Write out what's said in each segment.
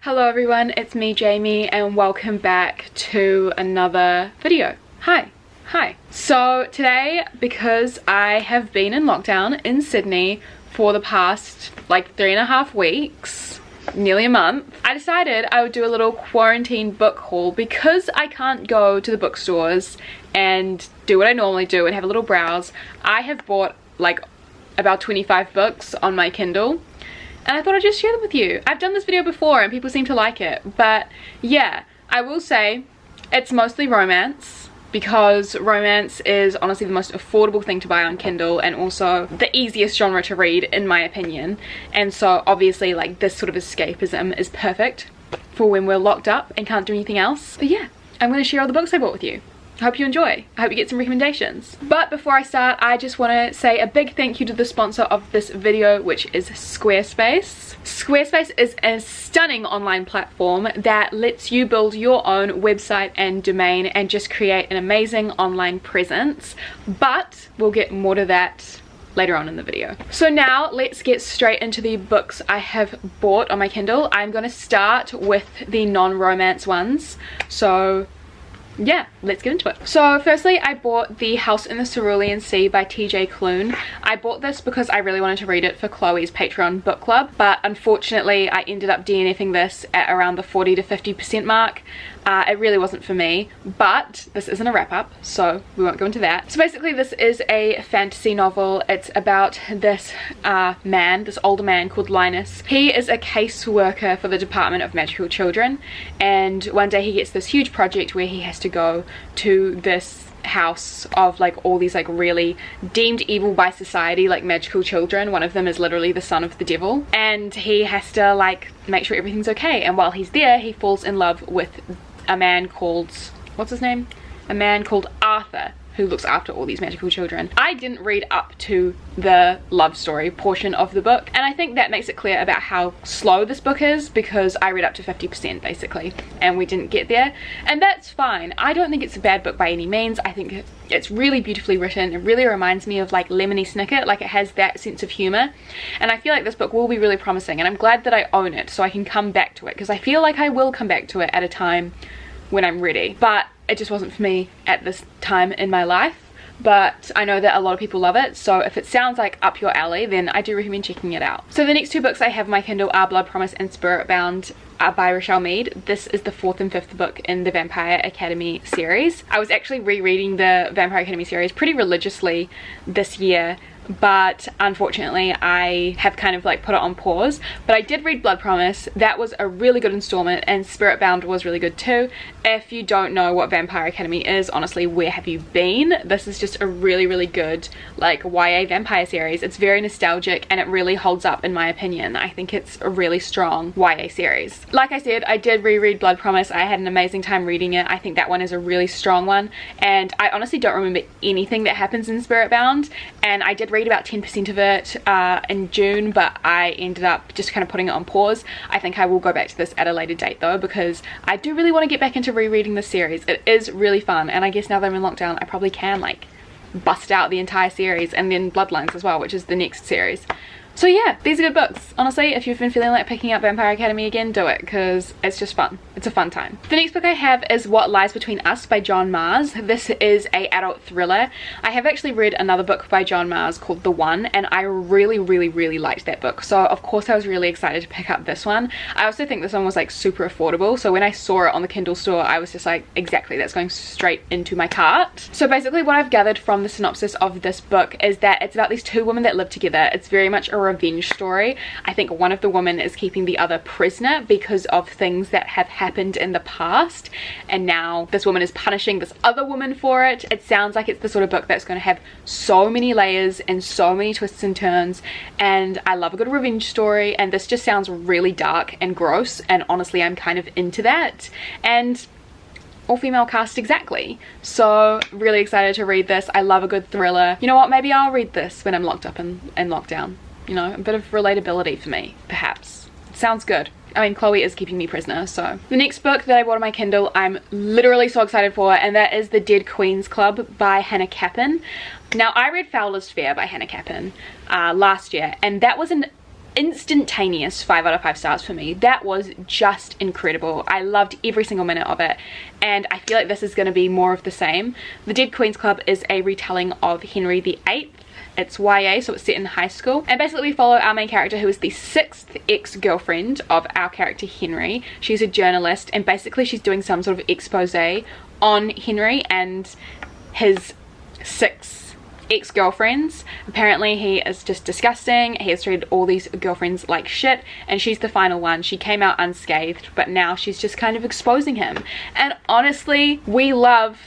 Hello everyone, it's me Jamie and welcome back to another video. Hi. So today, because I have been in lockdown in Sydney for the past like 3.5 weeks, nearly a month, I decided I would do a little quarantine book haul because I can't go to the bookstores and do what I normally do and have a little browse. I have bought like about 25 books on my Kindle. And I thought I'd just share them with you. I've done this video before and people seem to like it. But yeah, I will say it's mostly romance because romance is honestly the most affordable thing to buy on Kindle and also the easiest genre to read in my opinion. And so obviously like this sort of escapism is perfect for when we're locked up and can't do anything else. But yeah, I'm going to share all the books I bought with you. I hope you enjoy. I hope you get some recommendations. But before I start, I just want to say a big thank you to the sponsor of this video, which is Squarespace. Squarespace is a stunning online platform that lets you build your own website and domain and just create an amazing online presence. But we'll get more to that later on in the video. So now let's get straight into the books I have bought on my Kindle. I'm going to start with the non-romance ones. So yeah, let's get into it. So firstly, I bought The House in the Cerulean Sea by TJ Klune. I bought this because I really wanted to read it for Chloe's Patreon book club, but unfortunately I ended up DNFing this at around the 40 to 50% mark. It really wasn't for me, but this isn't a wrap up, so we won't go into that. So basically this is a fantasy novel. It's about this this older man called Linus. He is a caseworker for the Department of Magical Children, and one day he gets this huge project where he has to go to this house of like all these like really deemed evil by society like magical children. One of them is literally the son of the devil, and he has to like make sure everything's okay. And while he's there, he falls in love with a man called, what's his name? A man called Arthur, who looks after all these magical children. I didn't read up to the love story portion of the book, and I think that makes it clear about how slow this book is because I read up to 50% basically and we didn't get there, and that's fine. I don't think it's a bad book by any means. I think it's really beautifully written. It really reminds me of like Lemony Snicket, like it has that sense of humor, and I feel like this book will be really promising, and I'm glad that I own it so I can come back to it because I feel like I will come back to it at a time when I'm ready. But it just wasn't for me at this time in my life, but I know that a lot of people love it, so if it sounds like up your alley, then I do recommend checking it out. So the next two books I have on my Kindle are Blood Promise and Spirit Bound by Rochelle Mead. This is the 4th and 5th book in the Vampire Academy series. I was actually rereading the Vampire Academy series pretty religiously this year, but unfortunately I have kind of like put it on pause. But I did read Blood Promise. That was a really good installment, and Spirit Bound was really good too. If you don't know what Vampire Academy is, honestly, where have you been? This is just a really good like YA vampire series. It's very nostalgic and it really holds up in my opinion. I think it's a really strong YA series. Like I said, I did reread Blood Promise. I had an amazing time reading it. I think that one is a really strong one, and I honestly don't remember anything that happens in Spirit Bound, and I did read about 10% of it in June, but I ended up just kind of putting it on pause. I think I will go back to this at a later date though, because I do really want to get back into rereading this series. It is really fun, and I guess now that I'm in lockdown I probably can like bust out the entire series, and then Bloodlines as well, which is the next series. So yeah, these are good books. Honestly, if you've been feeling like picking up Vampire Academy again, do it, because it's just fun. It's a fun time. The next book I have is What Lies Between Us by John Mars. This is a adult thriller. I have actually read another book by John Mars called The One, and I really liked that book. So of course I was really excited to pick up this one. I also think this one was like super affordable. So when I saw it on the Kindle store, I was just like, exactly, that's going straight into my cart. So basically what I've gathered from the synopsis of this book is that it's about these two women that live together. It's very much a revenge story. I think one of the women is keeping the other prisoner because of things that have happened in the past, and now this woman is punishing this other woman for it. It sounds like it's the sort of book that's going to have so many layers and so many twists and turns, and I love a good revenge story, and this just sounds really dark and gross, and honestly I'm kind of into that. And all female cast exactly, so really excited to read this. I love a good thriller. You know what, maybe I'll read this when I'm locked up in lockdown. You know, a bit of relatability for me, perhaps. Sounds good. I mean, Chloe is keeping me prisoner, so. The next book that I bought on my Kindle, I'm literally so excited for, and that is The Dead Queen's Club by Hannah Kaplan. Now, I read Foulest Fair by Hannah Kaplan last year, and that was an instantaneous 5 out of 5 stars for me. That was just incredible. I loved every single minute of it, and I feel like this is going to be more of the same. The Dead Queens Club is a retelling of Henry VIII. It's YA, so it's set in high school, and basically we follow our main character, who is the 6th ex-girlfriend of our character Henry. She's a journalist, and basically she's doing some sort of expose on Henry and his 6 ex-girlfriends. Apparently he is just disgusting. He has treated all these girlfriends like shit, and she's the final one. She came out unscathed, but now she's just kind of exposing him. And honestly, we love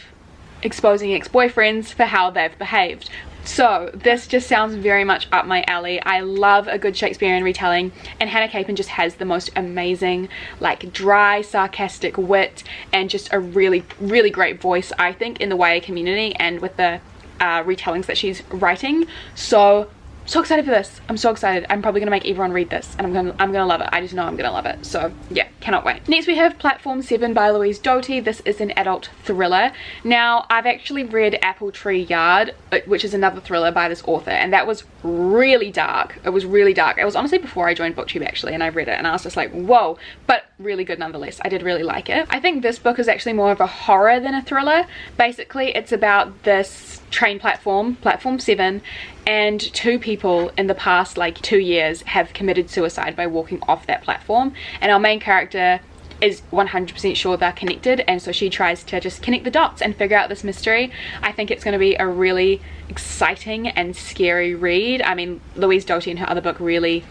exposing ex-boyfriends for how they've behaved. So this just sounds very much up my alley. I love a good Shakespearean retelling, and Hannah Capin just has the most amazing, like, dry, sarcastic wit, and just a really, really great voice, I think, in the YA community and with the retellings that she's writing. So excited for this. I'm so excited. I'm probably gonna make everyone read this, and I'm gonna love it. I just know I'm gonna love it. So yeah, cannot wait. Next we have Platform 7 by Louise Doughty. This is an adult thriller. Now, I've actually read Apple Tree Yard, which is another thriller by this author, and that was really dark. It was really dark. It was honestly before I joined BookTube actually, and I read it and I was just like, whoa, but really good nonetheless. I did really like it. I think this book is actually more of a horror than a thriller. Basically, it's about this train platform, Platform 7, and 2 people in the past like 2 years have committed suicide by walking off that platform, and our main character is 100% sure they're connected, and so she tries to just connect the dots and figure out this mystery. I think it's going to be a really exciting and scary read. I mean, Louise Doughty in her other book really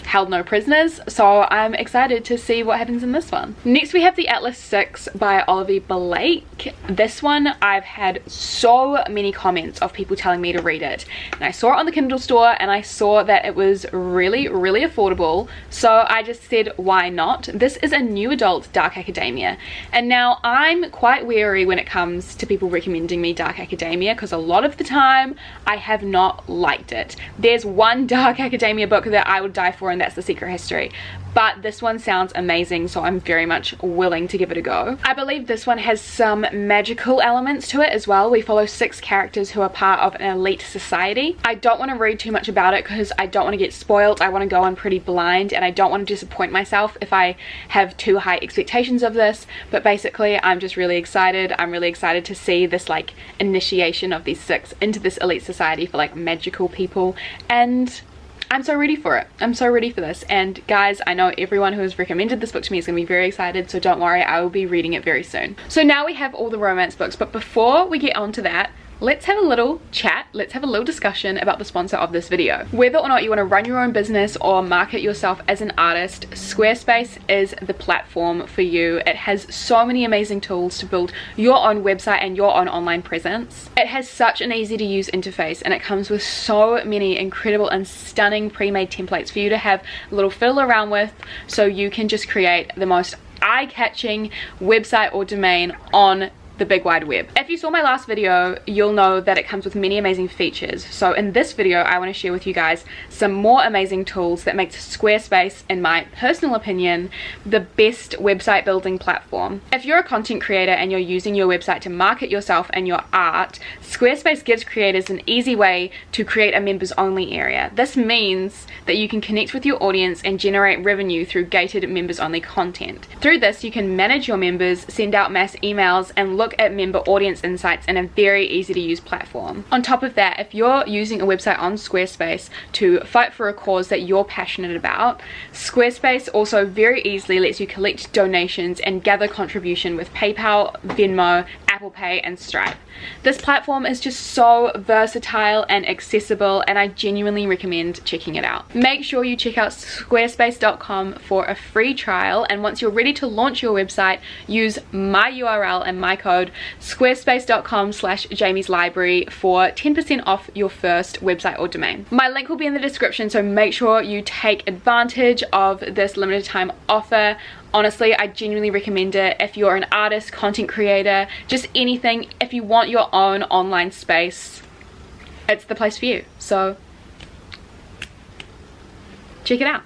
held no prisoners, so I'm excited to see what happens in this one. Next we have The Atlas 6 by Olivia Blake. This one, I've had so many comments of people telling me to read it, and I saw it on the Kindle store and I saw that it was really, really affordable, so I just said, why not? This is a new adult dark academia, and now I'm quite wary when it comes to people recommending me dark academia, because a lot of the time I have not liked it. There's one dark academia book that I would die for, and that's The Secret History, but this one sounds amazing, so I'm very much willing to give it a go. I believe this one has some magical elements to it as well. We follow 6 characters who are part of an elite society. I don't want to read too much about it because I don't want to get spoiled. I want to go in pretty blind, and I don't want to disappoint myself if I have too high expectations of this, but basically I'm just really excited. I'm really excited to see this like initiation of these 6 into this elite society for like magical people, and I'm so ready for it. I'm so ready for this. And guys, I know everyone who has recommended this book to me is going to be very excited, so don't worry, I will be reading it very soon. So now we have all the romance books, but before we get on to that, let's have a little chat, let's have a little discussion about the sponsor of this video. Whether or not you want to run your own business or market yourself as an artist, Squarespace is the platform for you. It has so many amazing tools to build your own website and your own online presence. It has such an easy to use interface, and it comes with so many incredible and stunning pre-made templates for you to have a little fiddle around with, so you can just create the most eye-catching website or domain on the big wide web. If you saw my last video, you'll know that it comes with many amazing features. So in this video, I want to share with you guys some more amazing tools that makes Squarespace, in my personal opinion, the best website building platform. If you're a content creator and you're using your website to market yourself and your art, Squarespace gives creators an easy way to create a members only area. This means that you can connect with your audience and generate revenue through gated members only content. Through this, you can manage your members, send out mass emails, and look at member audience insights in a very easy to use platform. On top of that, if you're using a website on Squarespace to fight for a cause that you're passionate about, Squarespace also very easily lets you collect donations and gather contribution with PayPal, Venmo, Apple Pay, and Stripe. This platform is just so versatile and accessible, and I genuinely recommend checking it out. Make sure you check out squarespace.com for a free trial, and once you're ready to launch your website, use my URL and my code squarespace.com/Jamie's Library for 10% off your first website or domain. My link will be in the description, so make sure you take advantage of this limited time offer. Honestly, I genuinely recommend it if you're an artist, content creator, just anything. If you want your own online space, it's the place for you. So check it out.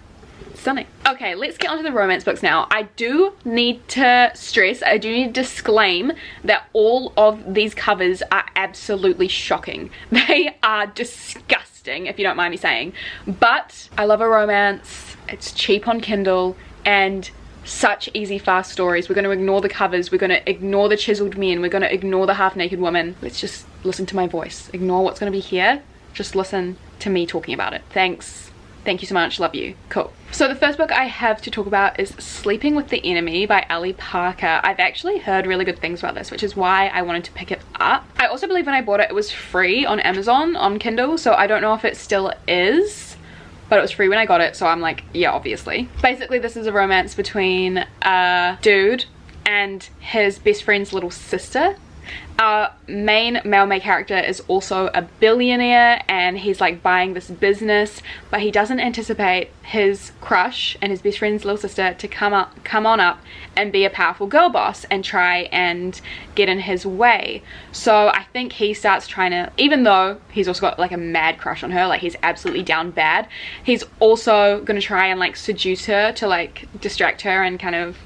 Stunning. Okay, let's get onto the romance books now. I do need to stress, I do need to disclaim that all of these covers are absolutely shocking. They are disgusting. disgusting, if you don't mind me saying. But I love a romance. It's cheap on Kindle and such easy, fast stories. We're going to ignore the covers. We're going to ignore the chiseled men. We're going to ignore the half-naked women. Let's just listen to my voice. Ignore what's going to be here. Just listen to me talking about it. Thanks. Thank you so much. Love you. Cool. So the first book I have to talk about is Sleeping with the Enemy by Ali Parker. I've actually heard really good things about this, which is why I wanted to pick it up. I also believe when I bought it, it was free on Amazon on Kindle, so I don't know if it still is, but it was free when I got it, so I'm like, yeah, obviously. Basically, this is a romance between a dude and his best friend's little sister. Our main male character is also a billionaire, and he's like buying this business, but he doesn't anticipate his crush and his best friend's little sister to come on up and be a powerful girl boss and try and get in his way. So I think he starts trying to, even though he's also got like a mad crush on her, like he's absolutely down bad, he's also gonna try and like seduce her to like distract her and kind of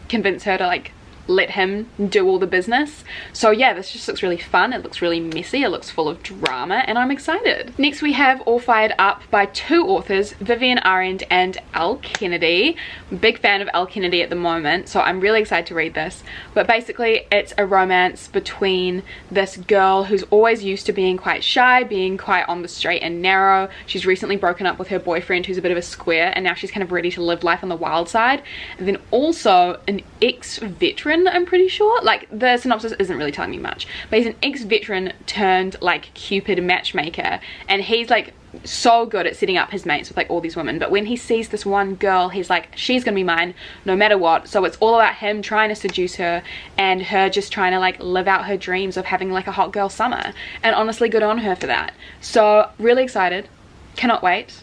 convince her to like let him do all the business. So yeah, this just looks really fun. It looks really messy. It looks full of drama, and I'm excited. Next we have All Fired Up by two authors, Vivian Arend and Elle Kennedy. Big fan of Elle Kennedy at the moment, so I'm really excited to read this. But basically it's a romance between this girl who's always used to being quite shy, being quite on the straight and narrow. She's recently broken up with her boyfriend who's a bit of a square, and now she's kind of ready to live life on the wild side. And then also an ex-veteran, I'm pretty sure. Like, the synopsis isn't really telling me much, but he's an ex-veteran turned like Cupid matchmaker, and he's like so good at setting up his mates with like all these women, but when he sees this one girl, he's like, she's gonna be mine no matter what. So it's all about him trying to seduce her and her just trying to like live out her dreams of having like a hot girl summer, and honestly good on her for that. So really excited, cannot wait.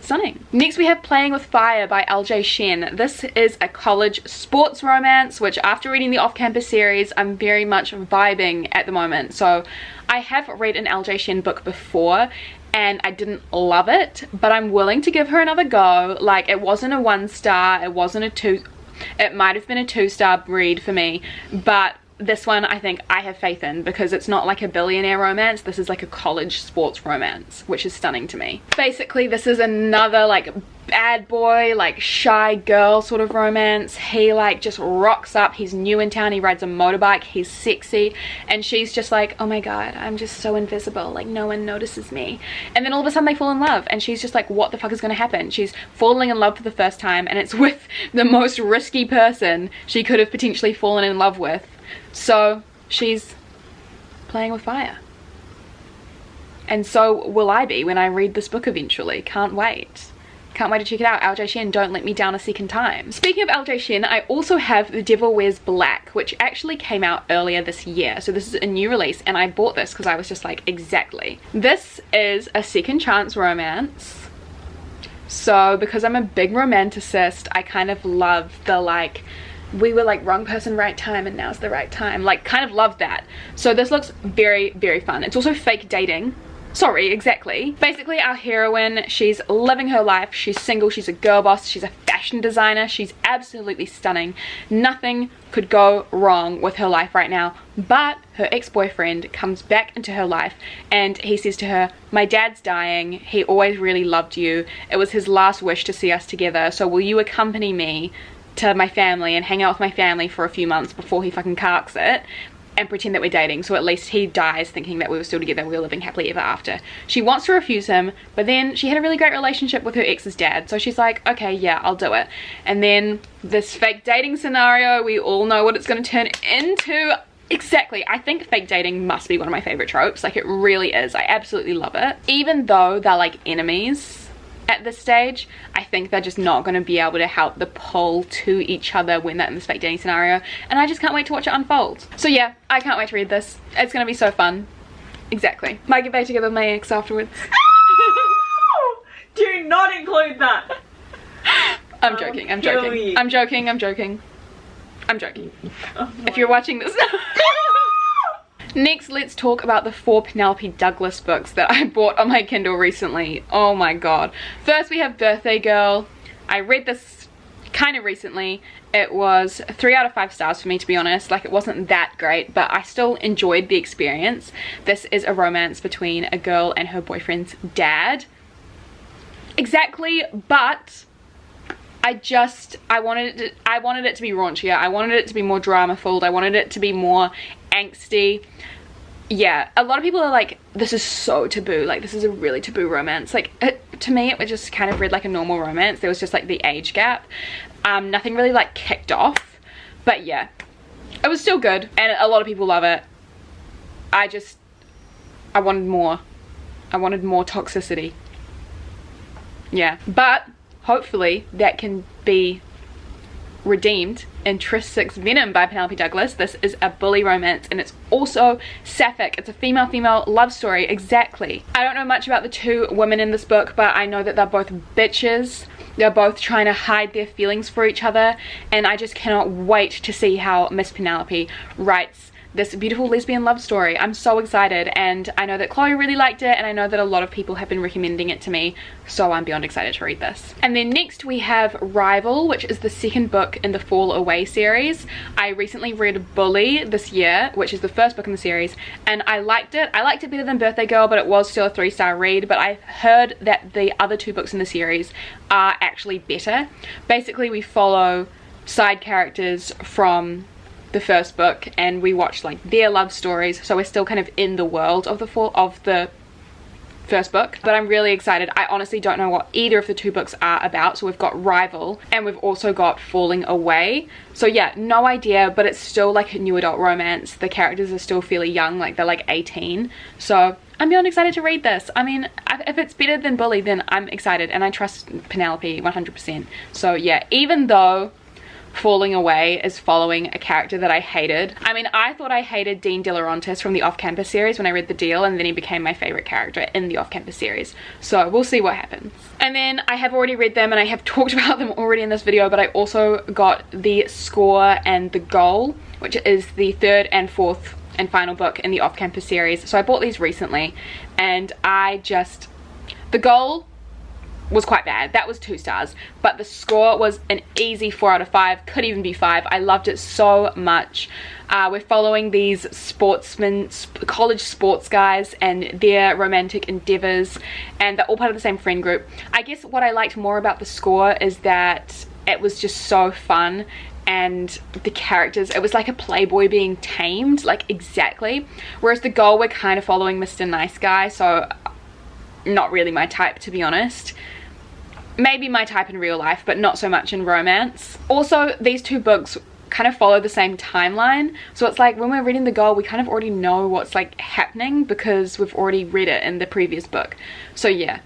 Stunning. Next we have Playing with Fire by LJ Shen. This is a college sports romance, which after reading the off-campus series, I'm very much vibing at the moment. So I have read an LJ Shen book before and I didn't love it, but I'm willing to give her another go. Like, it wasn't a 1-star, it wasn't a 2, it might have been a 2-star read for me, but this one I think I have faith in, because it's not like a billionaire romance. This is like a college sports romance, which is stunning to me. Basically this is another like bad boy, like shy girl sort of romance. He like just rocks up, he's new in town, he rides a motorbike, he's sexy, and she's just like, oh my god, I'm just so invisible, like no one notices me. And then all of a sudden they fall in love, and she's just like, what the fuck is gonna happen? She's falling in love for the first time, and it's with the most risky person she could have potentially fallen in love with. So she's playing with fire, and so will I be when I read this book eventually. Can't wait. Can't wait to check it out. LJ Shen, don't let me down a second time. Speaking of LJ Shen, I also have The Devil Wears Black, which actually came out earlier this year. So this is a new release, and I bought this because I was just like, exactly. This is a second chance romance. So because I'm a big romanticist, I kind of love the like, we were like wrong person right time and now's the right time, like kind of love that. So this looks very, very fun. It's also fake dating. Sorry, exactly. Basically our heroine, she's living her life, she's single, she's a girl boss, she's a fashion designer, she's absolutely stunning. Nothing could go wrong with her life right now, but her ex-boyfriend comes back into her life and he says to her, my dad's dying, he always really loved you, it was his last wish to see us together, so will you accompany me to my family and hang out with my family for a few months before he fucking carks it and pretend that we're dating, so at least he dies thinking that we were still together, we were living happily ever after. She wants to refuse him, but then she had a really great relationship with her ex's dad, so she's like, okay, yeah, I'll do it. And then this fake dating scenario, we all know what it's going to turn into. Exactly. I think fake dating must be one of my favorite tropes. Like, it really is. I absolutely love it. Even though they're like enemies at this stage, I think they're just not going to be able to help the pull to each other when they're in this fake dating scenario, and I just can't wait to watch it unfold. So yeah, I can't wait to read this. It's going to be so fun. Exactly. Might get back together with my ex afterwards. Do not include that. I'm joking, I'm joking. I'm joking, I'm joking. I'm joking. Oh, if you're watching this. Next, let's talk about the 4 Penelope Douglas books that I bought on my Kindle recently. Oh my god. First we have Birthday Girl. I read this a kind of recently. It was 3 out of 5 stars for me, to be honest. Like, it wasn't that great, but I still enjoyed the experience. This is a romance between a girl and her boyfriend's dad. Exactly, but I wanted it to be raunchier. I wanted it to be more drama filled. I wanted it to be more angsty. Yeah, a lot of people are like, this is so taboo, like this is a really taboo romance. Like, to me it just kind of read like a normal romance. There was just like the age gap, nothing really like kicked off, but yeah, it was still good and a lot of people love it. I wanted more. I wanted more toxicity. Yeah, but hopefully that can be redeemed in Tris 6 Venom by Penelope Douglas. This is a bully romance and it's also sapphic. It's a female-female love story, exactly. I don't know much about the two women in this book, but I know that they're both bitches. They're both trying to hide their feelings for each other, and I just cannot wait to see how Miss Penelope writes this beautiful lesbian love story. I'm so excited, and I know that Chloe really liked it, and I know that a lot of people have been recommending it to me, so I'm beyond excited to read this. And then next we have Rival, which is the second book in the Fall Away series. I recently read Bully this year, which is the first book in the series, and I liked it. I liked it better than Birthday Girl, but it was still a 3-star read. But I've heard that the other 2 books in the series are actually better. Basically, we follow side characters from the first book and we watch like their love stories, so we're still kind of in the world of the first book. But I'm really excited. I honestly don't know what either of the 2 books are about. So we've got Rival and we've also got Falling Away. So yeah, no idea, but it's still like a new adult romance. The characters are still fairly young, like they're like 18. So I'm beyond excited to read this. I mean, if it's better than Bully, then I'm excited, and I trust Penelope 100%. So yeah, even though Falling Away is following a character that I hated. I mean, I thought I hated Dean De Laurentiis from the Off-Campus series when I read The Deal, and then he became my favorite character in the Off-Campus series. So we'll see what happens. And then I have already read them and I have talked about them already in this video, but I also got The Score and The Goal, which is the 3rd and 4th and final book in the Off-Campus series. So I bought these recently, and The Goal was quite bad. That was 2 stars, but The Score was an easy 4 out of 5, could even be 5. I loved it so much. We're following these college sports guys and their romantic endeavors, and they're all part of the same friend group. I guess what I liked more about The Score is that it was just so fun, and the characters, it was like a playboy being tamed, like exactly. Whereas The Goal, we're kind of following Mr. Nice Guy, so not really my type, to be honest. Maybe my type in real life, but not so much in romance. Also, these 2 books kind of follow the same timeline, so it's like when we're reading The Goal, we kind of already know what's like happening because we've already read it in the previous book. So yeah,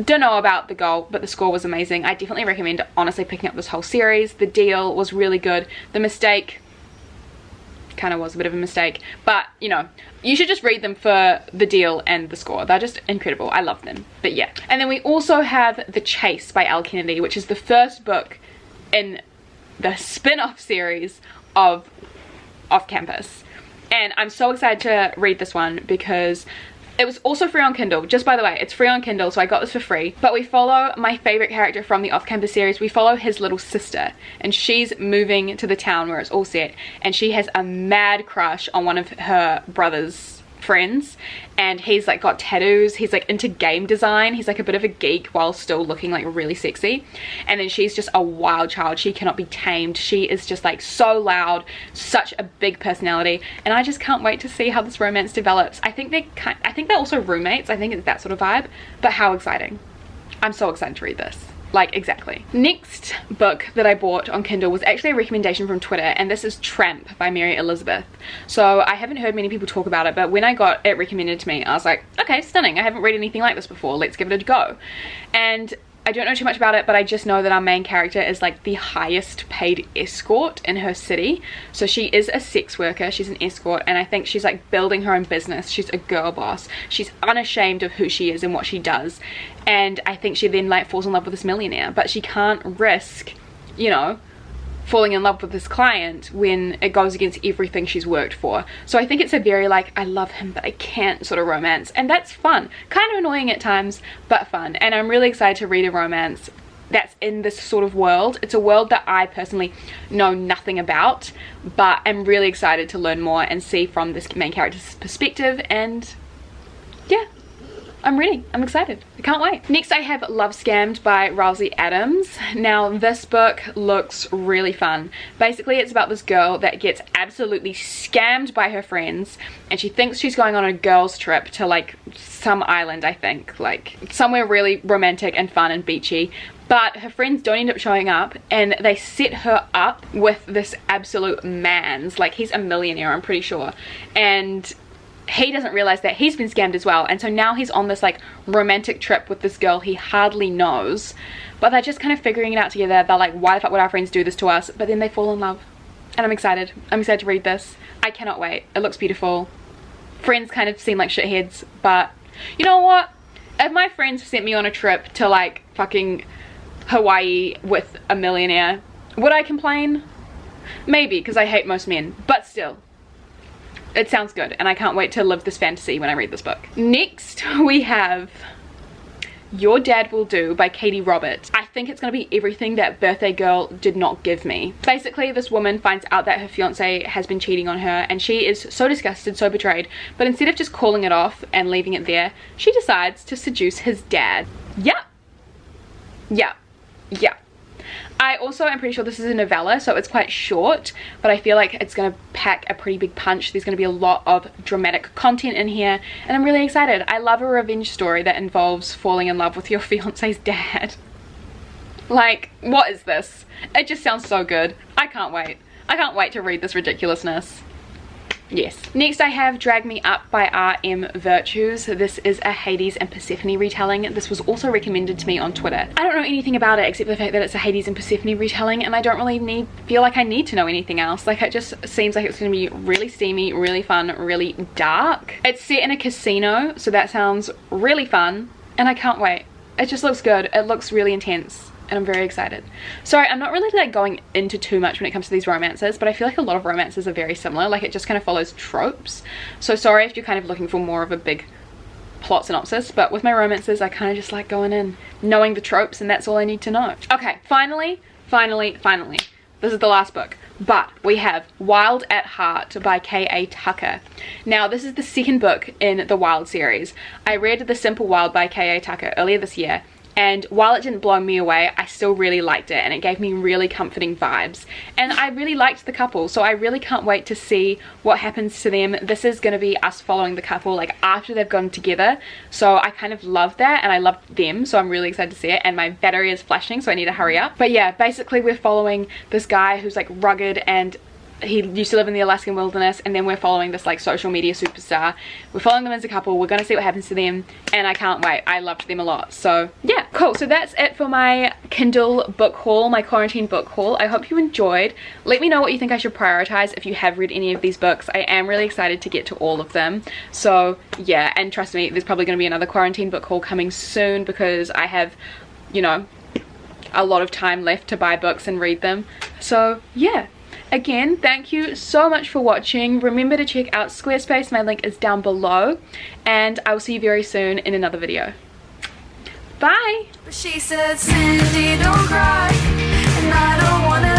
don't know about The Goal, but The Score was amazing. I definitely recommend honestly picking up this whole series. The Deal was really good. The Mistake kind of was a bit of a mistake, but you know, you should just read them for The Deal and The Score. They're just incredible. I love them. But yeah, and then we also have The Chase by Elle Kennedy, which is the first book in the spin-off series of Off Campus, and I'm so excited to read this one because it was also free on Kindle. Just by the way, it's free on Kindle, so I got this for free. But we follow my favorite character from the Off-Campus series. We follow his little sister, and she's moving to the town where it's all set, and she has a mad crush on one of her brother's friends, and he's like got tattoos, he's like into game design, he's like a bit of a geek while still looking like really sexy. And then she's just a wild child. She cannot be tamed. She is just like so loud, such a big personality, and I just can't wait to see how this romance develops. I think they're also roommates. I think it's that sort of vibe, but how exciting. I'm so excited to read this. Like, exactly. Next book that I bought on Kindle was actually a recommendation from Twitter, and this is Tramp by Mary Elizabeth. So I haven't heard many people talk about it, but when I got it recommended to me, I was like, okay, stunning. I haven't read anything like this before. Let's give it a go. And I don't know too much about it, but I just know that our main character is like the highest paid escort in her city. So she is a sex worker, she's an escort, and I think she's like building her own business. She's a girl boss. She's unashamed of who she is and what she does. And I think she then like falls in love with this millionaire, but she can't risk, you know, falling in love with this client when it goes against everything she's worked for. So I think it's a very like, I love him but I can't sort of romance, and that's fun. Kind of annoying at times, but fun. And I'm really excited to read a romance that's in this sort of world. It's a world that I personally know nothing about, but I'm really excited to learn more and see from this main character's perspective, and yeah, I'm ready. I'm excited. I can't wait. Next I have Love Scammed by Rousey Adams. Now this book looks really fun. Basically it's about this girl that gets absolutely scammed by her friends, and she thinks she's going on a girls trip to like some island, I think, like somewhere really romantic and fun and beachy, but her friends don't end up showing up, and they set her up with this absolute man's, like he's a millionaire I'm pretty sure, and he doesn't realize that he's been scammed as well, and so now he's on this like romantic trip with this girl he hardly knows, but they're just kind of figuring it out together. They're like, why the fuck would our friends do this to us? But then they fall in love, and I'm excited to read this. I cannot wait. It looks beautiful. Friends kind of seem like shitheads, but you know what, if my friends sent me on a trip to like fucking Hawaii with a millionaire, would I complain? Maybe, because I hate most men, but still, it sounds good, and I can't wait to live this fantasy when I read this book. Next we have Your Dad Will Do by Katie Roberts. I think it's going to be everything that Birthday Girl did not give me. Basically this woman finds out that her fiance has been cheating on her, and she is so disgusted, so betrayed, but instead of just calling it off and leaving it there, she decides to seduce his dad. Yeah. I also am pretty sure this is a novella, so it's quite short, but I feel like it's going to pack a pretty big punch. There's going to be a lot of dramatic content in here, and I'm really excited. I love a revenge story that involves falling in love with your fiance's dad. Like, what is this? It just sounds so good. I can't wait. I can't wait to read this ridiculousness. Yes. Next I have Drag Me Up by R.M. Virtues. This is a Hades and Persephone retelling. This was also recommended to me on Twitter. I don't know anything about it except for the fact that it's a Hades and Persephone retelling, and I don't really feel like I need to know anything else. Like, it just seems like it's going to be really steamy, really fun, really dark. It's set in a casino, so that sounds really fun, and I can't wait. It just looks good. It looks really intense, and I'm very excited. Sorry, I'm not really like going into too much when it comes to these romances, but I feel like a lot of romances are very similar. Like, it just kind of follows tropes. So sorry if you're kind of looking for more of a big plot synopsis, but with my romances I kind of just like going in knowing the tropes, and that's all I need to know. Okay, finally, this is the last book, but we have Wild at Heart by K.A. Tucker. Now this is the second book in the Wild series. I read The Simple Wild by K.A. Tucker earlier this year, and while it didn't blow me away, I still really liked it, and it gave me really comforting vibes, and I really liked the couple, so I really can't wait to see what happens to them. This is going to be us following the couple like after they've gone together, so I kind of love that, and I loved them, so I'm really excited to see it, and my battery is flashing, so I need to hurry up. But yeah, basically we're following this guy who's like rugged, and he used to live in the Alaskan wilderness, and then we're following this like social media superstar. We're following them as a couple. We're gonna see what happens to them, and I can't wait. I loved them a lot. So yeah, cool. So that's it for my Kindle book haul, my quarantine book haul. I hope you enjoyed. Let me know what you think I should prioritize if you have read any of these books. I am really excited to get to all of them. So yeah, and trust me, there's probably gonna be another quarantine book haul coming soon, because I have, you know, a lot of time left to buy books and read them. So yeah. Again, thank you so much for watching. Remember to check out Squarespace, my link is down below, and I will see you very soon in another video. Bye! She said, Cindy, don't cry, and I don't wanna